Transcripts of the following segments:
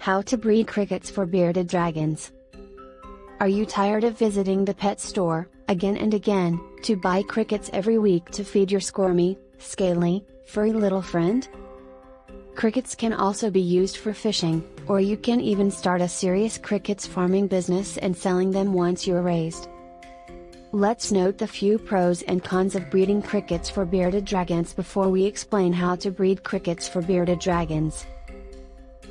How to breed crickets for bearded dragons. Are you tired of visiting the pet store, again and again, to buy crickets every week to feed your squirmy, scaly, furry little friend? Crickets can also be used for fishing, or you can even start a serious crickets farming business and selling them once you're raised. Let's note the few pros and cons of breeding crickets for bearded dragons before we explain how to breed crickets for bearded dragons.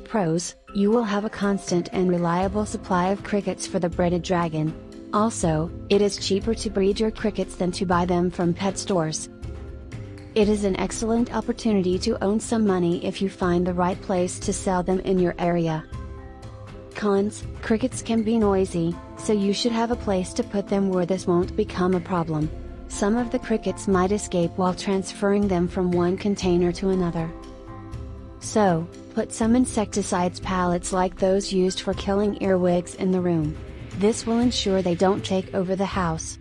Pros: you will have a constant and reliable supply of crickets for the bearded dragon. Also, it is cheaper to breed your crickets than to buy them from pet stores. It is an excellent opportunity to earn some money if you find the right place to sell them in your area. Cons: crickets can be noisy, so you should have a place to put them where this won't become a problem. Some of the crickets might escape while transferring them from one container to another. So, put some insecticides pellets like those used for killing earwigs in the room. This will ensure they don't take over the house.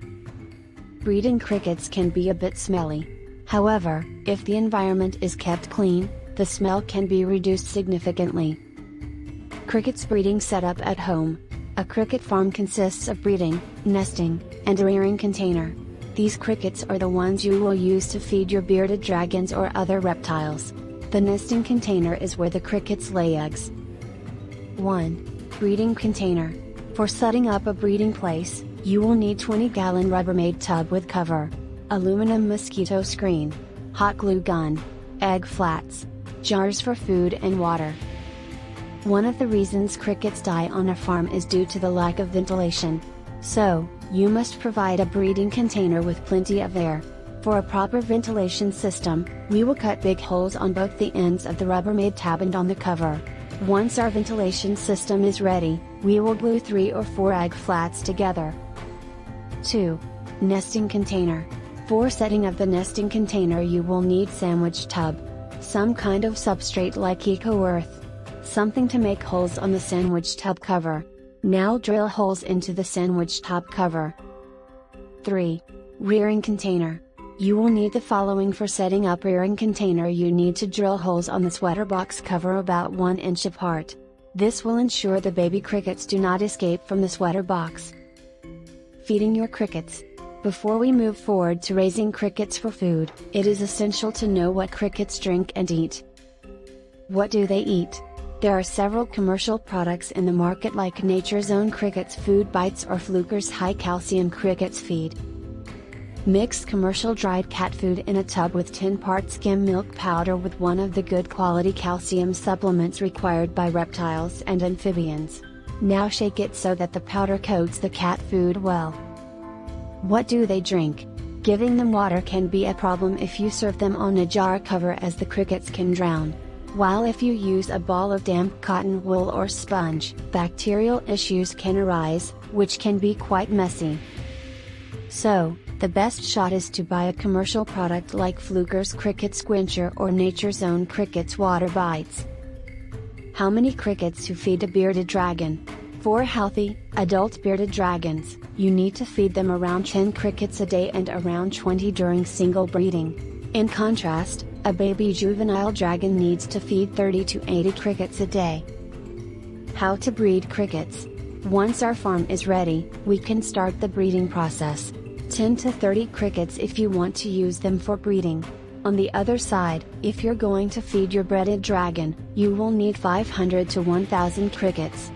Breeding crickets can be a bit smelly. However, if the environment is kept clean, the smell can be reduced significantly. Crickets breeding setup at home. A cricket farm consists of breeding, nesting, and a rearing container. These crickets are the ones you will use to feed your bearded dragons or other reptiles. The nesting container is where the crickets lay eggs. 1. Breeding container. For setting up a breeding place, you will need 20-gallon Rubbermaid tub with cover, aluminum mosquito screen, hot glue gun, egg flats, jars for food and water. One of the reasons crickets die on a farm is due to the lack of ventilation. So, you must provide a breeding container with plenty of air. For a proper ventilation system, we will cut big holes on both the ends of the Rubbermaid tab and on the cover. Once our ventilation system is ready, we will glue 3 or 4 egg flats together. 2. Nesting container. For setting up the nesting container you will need sandwich tub. Some kind of substrate like eco-earth. Something to make holes on the sandwich tub cover. Now drill holes into the sandwich tub cover. 3. Rearing container. You will need the following for setting up rearing container. You need to drill holes on the sweater box cover about 1 inch apart. This will ensure the baby crickets do not escape from the sweater box. Feeding your crickets. Before we move forward to raising crickets for food, it is essential to know what crickets drink and eat. What do they eat? There are several commercial products in the market like Nature's Own Crickets Food Bites or Fluker's High Calcium Crickets Feed. Mix commercial dried cat food in a tub with 10 parts skim milk powder with one of the good quality calcium supplements required by reptiles and amphibians. Now shake it so that the powder coats the cat food well. What do they drink? Giving them water can be a problem if you serve them on a jar cover, as the crickets can drown. While if you use a ball of damp cotton wool or sponge, bacterial issues can arise, which can be quite messy. So, the best shot is to buy a commercial product like Fluker's Cricket Squincher or Nature's Own Crickets Water Bites. How many crickets to feed a bearded dragon? For healthy, adult bearded dragons, you need to feed them around 10 crickets a day and around 20 during single breeding. In contrast, a baby juvenile dragon needs to feed 30 to 80 crickets a day. How to breed crickets. Once our farm is ready, we can start the breeding process. 10 to 30 crickets if you want to use them for breeding. On the other side, if you're going to feed your bearded dragon, you will need 500 to 1000 crickets.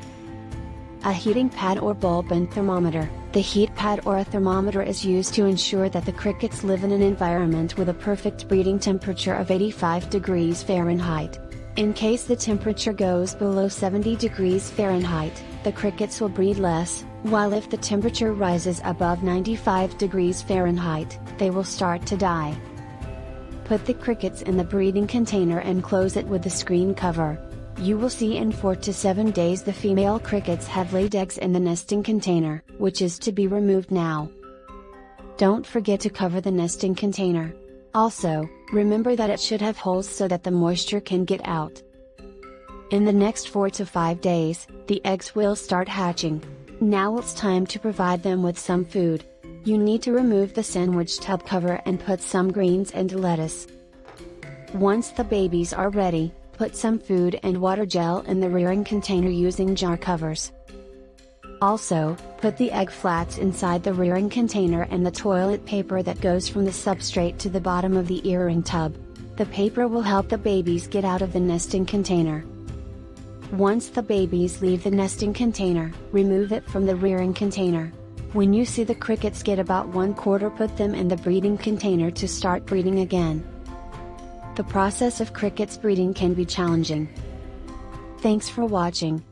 A heating pad or bulb and thermometer. The heat pad or a thermometer is used to ensure that the crickets live in an environment with a perfect breeding temperature of 85 degrees Fahrenheit. In case the temperature goes below 70 degrees Fahrenheit, the crickets will breed less, while if the temperature rises above 95 degrees Fahrenheit, they will start to die. Put the crickets in the breeding container and close it with the screen cover. You will see in 4 to 7 days the female crickets have laid eggs in the nesting container, which is to be removed now. Don't forget to cover the nesting container. Also, remember that it should have holes so that the moisture can get out. In the next 4 to 5 days, the eggs will start hatching. Now it's time to provide them with some food. You need to remove the sandwich tub cover and put some greens and lettuce. Once the babies are ready, Put some food and water gel in the rearing container using jar covers. Also, put the egg flats inside the rearing container and the toilet paper that goes from the substrate to the bottom of the rearing tub. The paper will help the babies get out of the nesting container. Once the babies leave the nesting container, remove it from the rearing container. When you see the crickets get about 1/4, put them in the breeding container to start breeding again. The process of crickets breeding can be challenging. Thanks for watching.